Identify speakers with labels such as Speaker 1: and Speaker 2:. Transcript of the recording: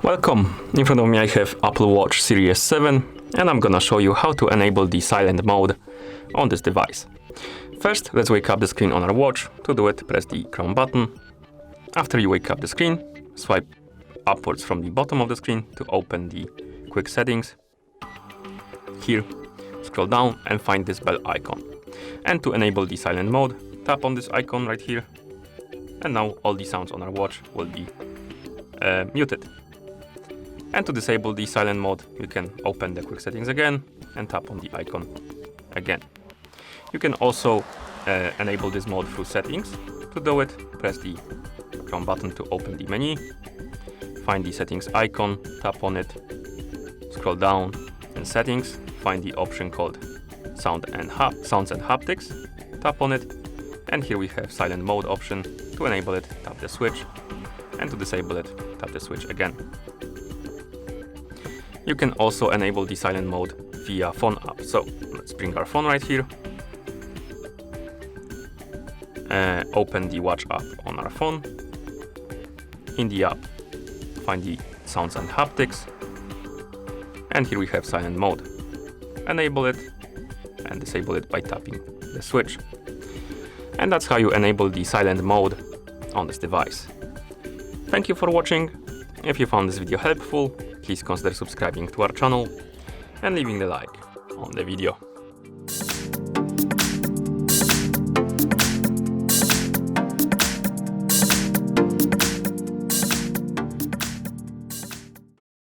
Speaker 1: Welcome! In front of me I have Apple Watch Series 7 and I'm gonna show you how to enable the silent mode on this device. First, let's wake up the screen on our watch. To do it, press the Chrome button. After you wake up the screen, swipe upwards from the bottom of the screen to open the quick settings. Here, scroll down and find this bell icon. And to enable the silent mode, tap on this icon right here. And now all the sounds on our watch will be muted. And to disable the silent mode, you can open the quick settings again and tap on the icon again. You can also enable this mode through settings. To do it, press the Chrome button to open the menu. Find the settings icon, tap on it, scroll down in settings, find the option called sounds and haptics, tap on it, and here we have silent mode option. To enable it, tap the switch, and to disable it, tap the switch again. You can also enable the silent mode via phone app. So let's bring our phone right here. Open the watch app on our phone. In the app, find the sounds and haptics. And here we have silent mode. Enable it and disable it by tapping the switch. And that's how you enable the silent mode on this device. Thank you for watching. If you found this video helpful, please consider subscribing to our channel and leaving a like on the video.